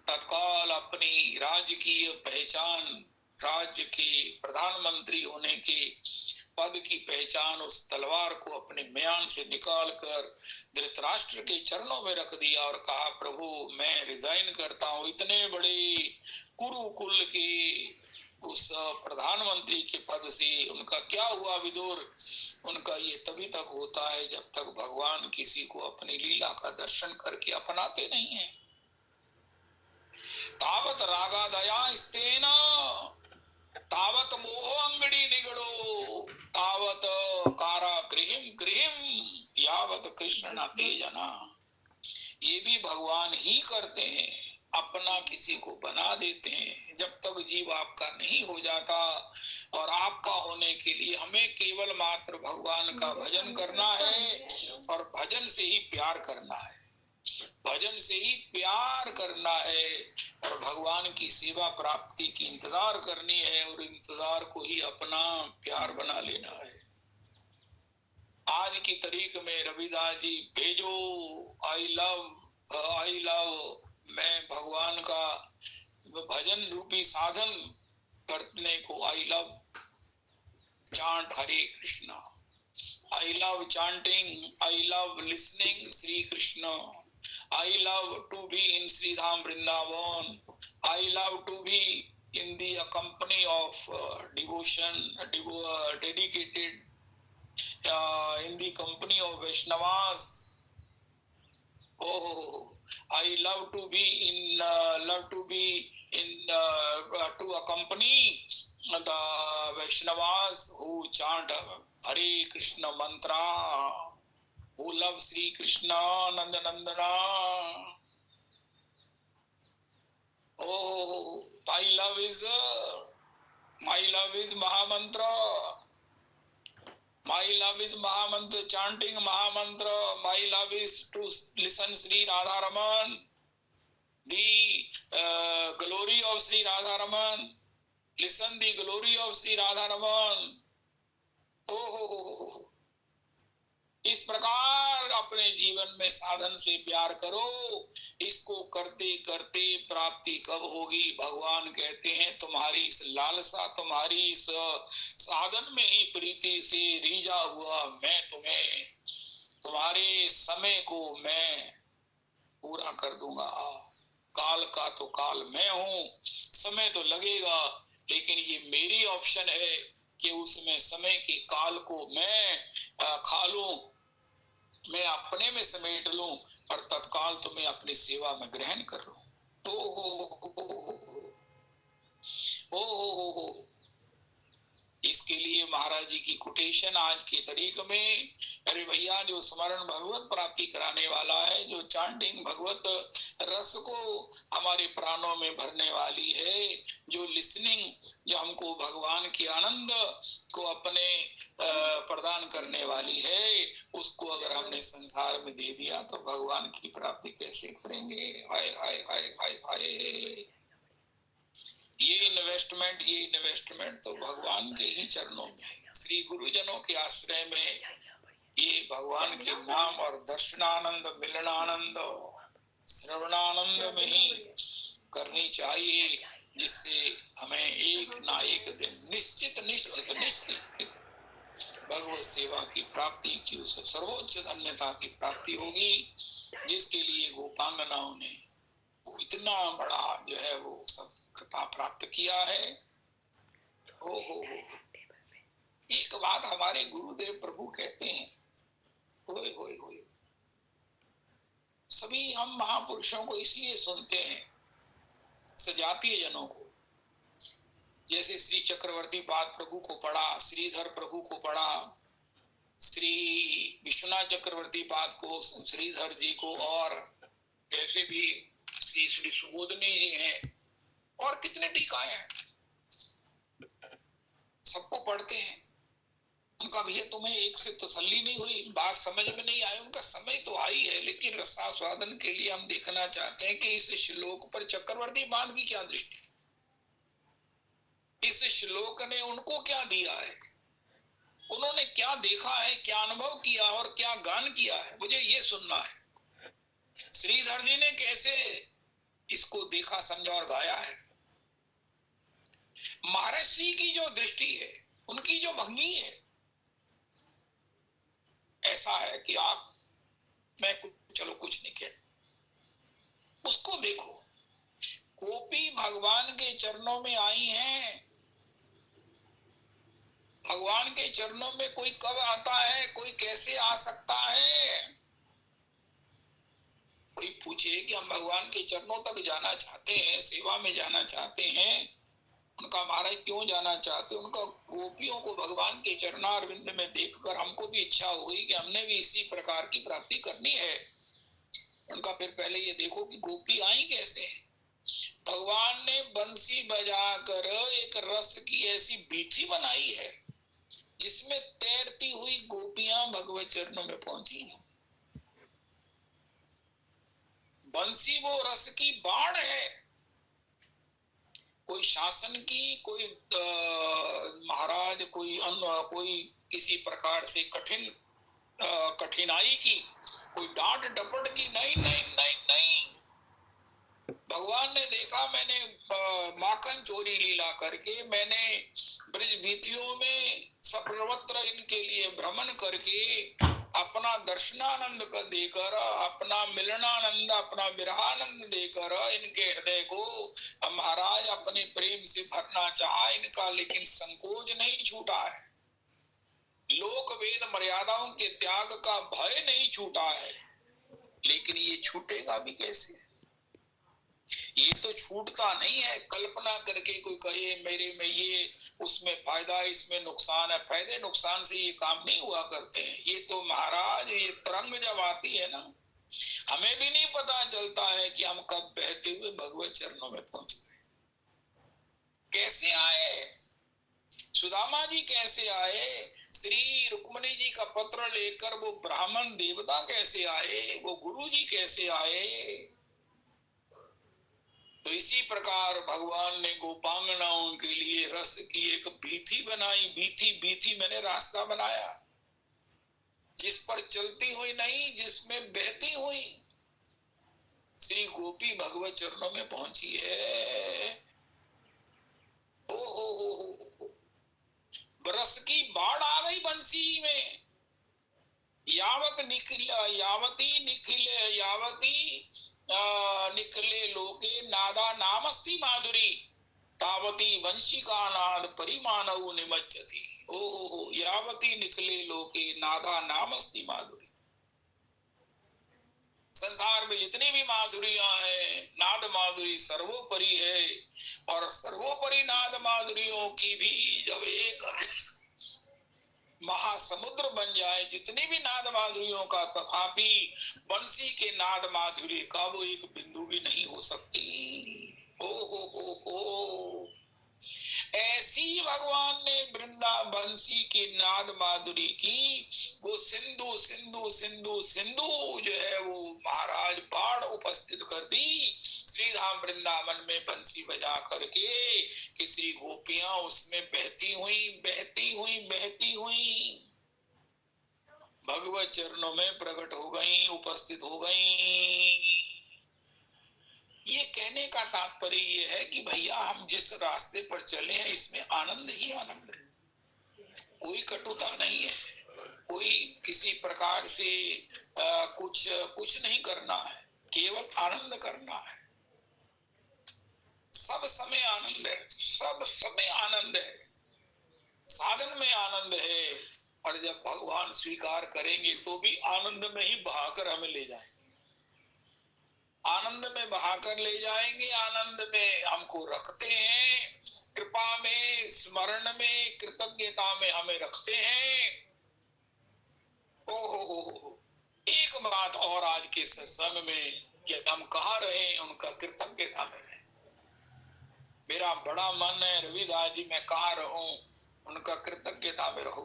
तत्काल अपनी राजकीय पहचान, राज्य के प्रधानमंत्री होने के पद की पहचान, उस तलवार को अपने म्यान से निकालकर धृतराष्ट्र के चरणों में रख दिया और कहा, प्रभु मैं रिजाइन करता हूँ इतने बड़े कुरुकुल के उस प्रधानमंत्री के पद से। उनका क्या हुआ विदुर, उनका ये तभी तक होता है जब तक भगवान किसी को अपनी लीला का दर्शन करके अपनाते नहीं है। तावत रागा दया स्तेना तावत मोह अंगड़ी निगड़ो, तावत कारा गृहिम यावत कृष्ण न तेजना। ये भी भगवान ही करते हैं, अपना किसी को बना देते हैं। जब तक जीव आपका नहीं हो जाता, और आपका होने के लिए हमें केवल मात्र भगवान का भजन करना है, और भजन से ही प्यार करना है, भजन से ही प्यार करना है, और भगवान की सेवा प्राप्ति की इंतजार करनी है, और इंतजार को ही अपना प्यार बना लेना है। आज की तारीख में रविदास जी भेजो आई लव मैं भगवान का भजन रूपी साधन करने को, I love chant Hare Krishna, I love chanting, I love listening Sri Krishna, I love to be in Sri Dham Vrindavan, I love to be in the company of devotion, dedicated in the company of Vaishnavas. Oh, I love to be in to accompany the Vaishnavas who chant Hare Krishna mantra, who love Sri Krishna Nanda Nandana. Oh, my love is Mahamantra. My love is Mahamantra, chanting Mahamantra. My love is to listen Sri Radharaman, the glory of Sri Radharaman. Listen the glory of Sri Radharaman. Oh, इस प्रकार अपने जीवन में साधन से प्यार करो। इसको करते करते प्राप्ति कब होगी? भगवान कहते हैं तुम्हारी इस लालसा, तुम्हारी इस साधन में ही प्रीति से रीझा हुआ मैं तुम्हें, तुम्हारे समय को मैं पूरा कर दूंगा। काल का तो काल मैं हूं, समय तो लगेगा, लेकिन ये मेरी ऑप्शन है कि उसमें समय के काल को मैं खा लूं, मैं अपने में समेट लूं और तत्काल तुम्हें अपनी सेवा में ग्रहण कर लूं। ओ इसके लिए महाराज जी की कोटेशन आज के तरीक में, अरे भैया जो स्मरण भगवत प्राप्ति कराने वाला है, जो चांटिंग भगवत रस को हमारे प्राणों में भरने वाली है, जो लिसनिंग जो हमको भगवान के आनंद को अपने प्रदान करने वाली है, उसको अगर हमने संसार में दे दिया तो भगवान की प्राप्ति कैसे करेंगे? हाय हाय हाय हाय हाय। ये इन्वेस्टमेंट तो भगवान के ही चरणों में, श्री गुरुजनों के आश्रय में, ये भगवान के नाम और दर्शनानंद, मिलनानंद, श्रवणानंद में ही करनी चाहिए, जिससे हमें एक ना एक दिन निश्चित भगवत सेवा की प्राप्ति की, उस सर्वोच्च धन्यता की प्राप्ति होगी, जिसके लिए गोपांगनाओं ने वो इतना बड़ा जो है वो सब कृपा प्राप्त किया है। हो एक बात हमारे गुरुदेव प्रभु कहते हैं, होए होए होए, सभी हम महापुरुषों को इसलिए सुनते हैं, सजातीय जनों को, जैसे श्री चक्रवर्ती पाद प्रभु को पढ़ा, श्रीधर प्रभु को पढ़ा, श्री विश्वनाथ चक्रवर्ती पाद को, श्रीधर जी को, और ऐसे भी श्री श्री सुबोधनी जी हैं, और कितने टीकाएं हैं, सबको पढ़ते हैं। उनका भैया तुम्हें एक से तसल्ली नहीं हुई, बात समझ में नहीं आई, उनका समय तो आई है, लेकिन रसास्वादन के लिए हम देखना चाहते हैं कि इस श्लोक पर चक्रवर्ती पाद की क्या दृष्टि, इस श्लोक ने उनको क्या दिया है, उन्होंने क्या देखा है, क्या अनुभव किया और क्या गान किया है, मुझे ये सुनना है। श्रीधर जी ने कैसे इसको देखा, समझा और गाया है। महर्षि की जो दृष्टि है, उनकी जो भंगी है, ऐसा है कि आप मैं चलो कुछ नहीं कह, उसको देखो। गोपी भगवान के चरणों में आई हैं, भगवान के चरणों में कोई कब आता है, कोई कैसे आ सकता है? कोई पूछे कि हम भगवान के चरणों तक जाना चाहते हैं, सेवा में जाना चाहते हैं, उनका महाराज क्यों जाना चाहते? उनका गोपियों को भगवान के चरणारविंद में देखकर हमको भी इच्छा हुई कि हमने भी इसी प्रकार की प्राप्ति करनी है। उनका फिर पहले ये देखो कि गोपी आई कैसे। भगवान ने बंसी बजाकर एक रस की ऐसी बीथी बनाई है, जिसमें तैरती हुई गोपियां भगवत चरणों में पहुंची हैं। बंसी वो रस की बाढ़ है, कोई शासन की, कोई महाराज, कोई किसी प्रकार से कठिनाई की, कोई डांट डपट की, नहीं नहीं नहीं नहीं। भगवान ने देखा मैंने माखन चोरी लीला करके, मैंने ब्रज वीथियों में सर्वत्र इनके लिए भ्रमण करके अपना दर्शनानंद का देकर, अपना मिलनानंद, अपना विरहानंद देकर इनके हृदय को महाराज अपने प्रेम से भरना चाहा इनका, लेकिन संकोच नहीं छूटा है, लोक वेद मर्यादाओं के त्याग का भय नहीं छूटा है। लेकिन ये छूटेगा भी कैसे? ये तो छूटता नहीं है। कल्पना करके कोई कहे मेरे में ये, उसमें फायदा है, इसमें नुकसान है, फायदे नुकसान से ये काम नहीं हुआ करते हैं। ये तो महाराज ये तरंग जब आती है ना, हमें भी नहीं पता चलता है कि हम कब बहते हुए भगवत चरणों में पहुंच गए। कैसे आए सुदामा जी, कैसे आए? श्री रुक्मिणी जी का पत्र लेकर वो ब्राह्मण देवता कैसे आए? वो गुरु जी कैसे आए? तो इसी प्रकार भगवान ने गोपांगनाओं के लिए रस की एक बीथी बनाई। बीथी मैंने रास्ता बनाया, जिस पर चलती हुई नहीं, जिसमें बहती हुई श्री गोपी भगवत चरणों में पहुंची है। ओ हो, बरस की बाढ़ आ गई बंसी में। निखिले लोके नादा नामस्ति माधुरी, तावती वंशिका नाद परिमानव निमज्जति। ओ यावती निखिले लोके नादा नामस्ति माधुरी। संसार में जितनी भी माधुरियां हैं, नाद माधुरी सर्वोपरि है। और सर्वोपरि नाद माधुरियों की भी जब एक महासमुद्र बन जाए, जितनी भी नाद माधुरियों का, तथापि बंसी के नाद माधुरी का वो एक बिंदु भी नहीं हो सकती। ओ हो, ऐसी भगवान ने वृंदा बंसी की नाद माधुरी की, वो सिंधु सिंधु सिंधु सिंधु जो है वो महाराज बाढ़ उपस्थित कर दी श्री राम वृंदावन में बंसी बजा करके, कि श्री गोपियां उसमें बहती हुई भगवत चरणों में प्रकट हो गई, उपस्थित हो गई। ये कहने का तात्पर्य ये है कि भैया हम जिस रास्ते पर चले हैं इसमें आनंद ही आनंद है, कोई कटुता नहीं है, कोई किसी प्रकार से कुछ नहीं करना है, केवल आनंद करना है। सब समय आनंद है, सब समय आनंद है, साधन में आनंद है। और जब भगवान स्वीकार करेंगे तो भी आनंद में ही बहाकर हमें ले जाएंगे, आनंद में बहाकर ले जाएंगे, आनंद में हमको रखते हैं, कृपा में, स्मरण में, कृतज्ञता में हमें रखते हैं। ओहो, एक बात और आज के सत्संग में कि हम कहाँ रहे, उनका कृतज्ञता में रहे। मेरा बड़ा मन है रविदास जी मैं कहाँ रहूं, उनका कृतज्ञता में रहो।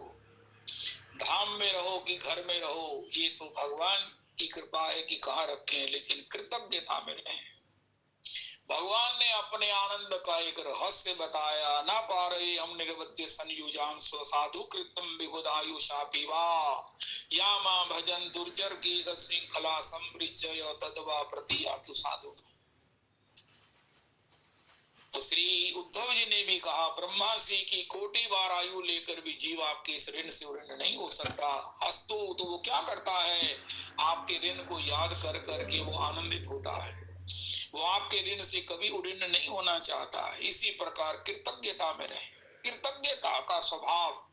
धाम में रहो कि घर में रहो, ये तो भगवान की कृपा है कि कहाँ रखें, लेकिन कृतज्ञता में रहें। भगवान ने अपने आनंद का एक रहस्य बताया। ना पा रहे हम निर्वद्य संयुजाम स्वसाधु कृतम विबुधायुषा पीवा, या मां भजन दुर्जर की श्रृंखला संपृच्य तदवा प्रति आतु साधु। तो श्री उद्धव जी ने भी कहा, ब्रह्मा श्री की कोटि बार आयु लेकर भी जीव आपके इस ऋण से ऋण नहीं हो सकता। हस्तु तो वो क्या करता है, आपके ऋण को याद कर करके वो आनंदित होता है, वो आपके ऋण से कभी उऋण नहीं होना चाहता है। इसी प्रकार कृतज्ञता में रहे। कृतज्ञता का स्वभाव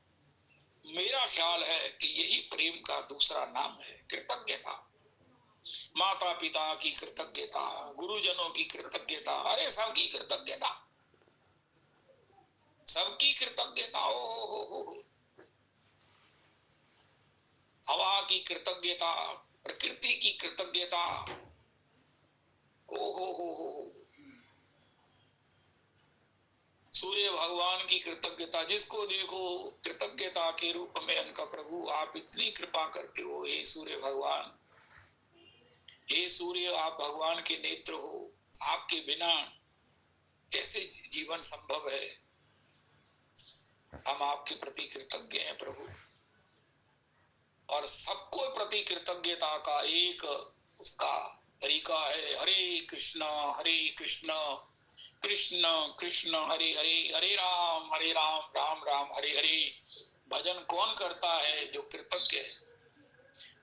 मेरा ख्याल है कि यही प्रेम का दूसरा नाम है, कृतज्ञता। माता पिता की कृतज्ञता, गुरुजनों की कृतज्ञता, अरे सबकी कृतज्ञता, सबकी कृतज्ञता। हो हवा की कृतज्ञता, प्रकृति की कृतज्ञता। हो सूर्य भगवान की कृतज्ञता, जिसको देखो कृतज्ञता के रूप में उनका प्रभु आप इतनी कृपा करते हो। हे सूर्य भगवान, हे सूर्य आप भगवान के नेत्र हो, आपके बिना कैसे जीवन संभव है। हम आपके प्रति कृतज्ञ हैं प्रभु। और सबको प्रति कृतज्ञता का एक उसका तरीका है हरे कृष्ण कृष्ण कृष्ण हरे हरे, हरे राम राम राम हरे हरे। भजन कौन करता है? जो कृतज्ञ है।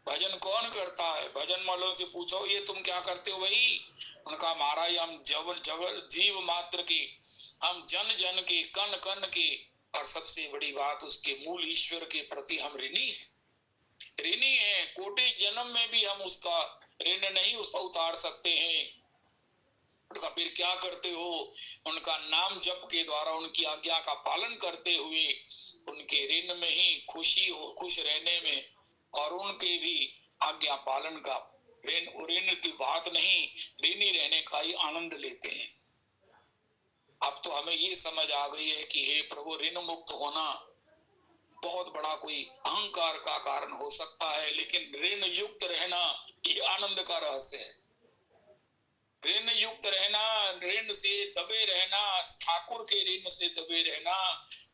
भजन कौन करता है? भजन वालों से पूछो ये तुम क्या करते हो भाई? उनका महाराज हम जीव मात्र के, हम जन जन के, कण कण के, और सबसे बड़ी बात उसके मूल ईश्वर के प्रति हम ऋणी है, ऋणी है। कोटि जन्म में भी हम उसका ऋण नहीं उसका उतार सकते हैं। उनका फिर क्या करते हो? उनका नाम जप के द्वारा उनकी आज्ञा का पालन करते हुए उनके ऋण में ही खुशी हो, खुश रहने में, और उनके भी आज्ञा पालन का ऋण की बात नहीं, ऋणी रहने का ही आनंद लेते हैं। अब तो हमें ये समझ आ गई है कि हे प्रभु, ऋण मुक्त होना बहुत बड़ा कोई अहंकार का कारण हो सकता है, लेकिन ऋण युक्त रहना ये आनंद का रहस्य है। ऋण युक्त रहना, ऋण से दबे रहना, ठाकुर के ऋण से दबे रहना,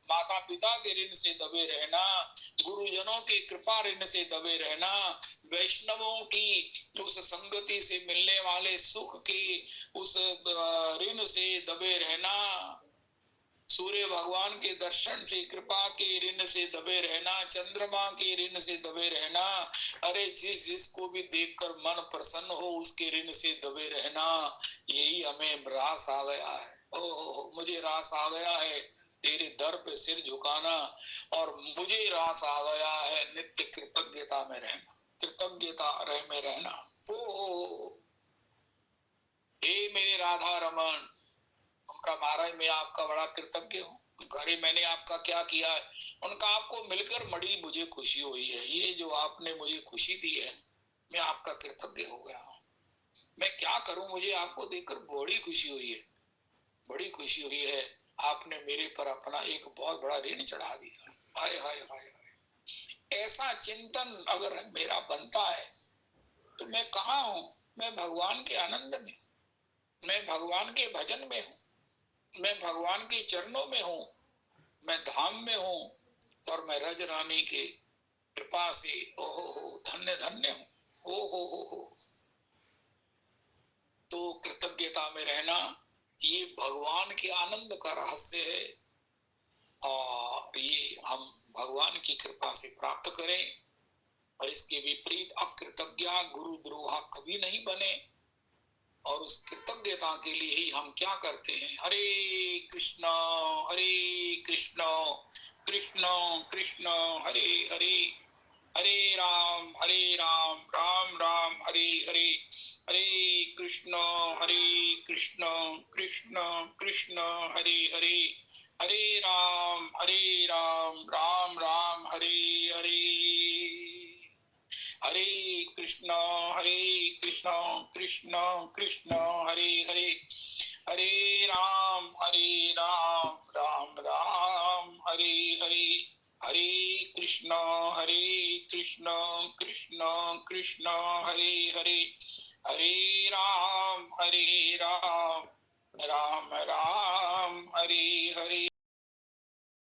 माता पिता के ऋण से दबे रहना, गुरुजनों के कृपा ऋण से दबे रहना, वैष्णवों की उस संगति से मिलने वाले सुख के उस ऋण से दबे रहना, सूर्य भगवान के दर्शन से, कृपा के ऋण से दबे रहना, चंद्रमा के ऋण से दबे रहना, अरे जिसको भी देखकर मन प्रसन्न हो उसके ऋण से दबे रहना, यही हमें रास आ गया है। ओह मुझे रास आ गया है तेरे दर पे सिर झुकाना, और मुझे रास आ गया है नित्य कृतज्ञता में रहना, कृतज्ञता में रहना। ओ हे मेरे राधा रमन, उनका महाराज मैं आपका बड़ा कृतज्ञ हूँ। अरे मैंने आपका क्या किया है? उनका आपको मिलकर बड़ी मुझे खुशी हुई है, ये जो आपने मुझे खुशी दी है मैं आपका कृतज्ञ हो गया हूँ। मैं क्या करूं, मुझे आपको देखकर बड़ी खुशी हुई है, बड़ी खुशी हुई है। आपने मेरे पर अपना एक बहुत बड़ा ऋण चढ़ा दिया। हाय हाय हाय, ऐसा चिंतन अगर मेरा बनता है तो मैं कहाँ हूँ? मैं भगवान के आनंद में, मैं भगवान के भजन में हूँ, मैं भगवान के चरणों में हूँ, मैं धाम में हूँ, और मैं रज रानी के कृपा से ओहो हो धन्य धन्य हूँ। ओहो हो। तो कृतज्ञता में रहना ये भगवान के आनंद का रहस्य है, और ये हम भगवान की कृपा से प्राप्त करें। और इसके विपरीत अकृतज्ञा गुरुद्रोहा कभी नहीं बने। और उस कृतज्ञता के लिए ही हम क्या करते हैं? हरे कृष्ण कृष्ण कृष्ण हरे हरे, हरे राम राम राम हरे हरे, हरे कृष्ण कृष्ण कृष्ण हरे हरे, हरे राम राम राम हरे हरे, हरे कृष्ण कृष्ण कृष्ण हरे हरे, हरे राम राम राम हरे हरे, हरे कृष्ण कृष्ण कृष्ण हरे हरे, हरे राम राम राम हरे हरे।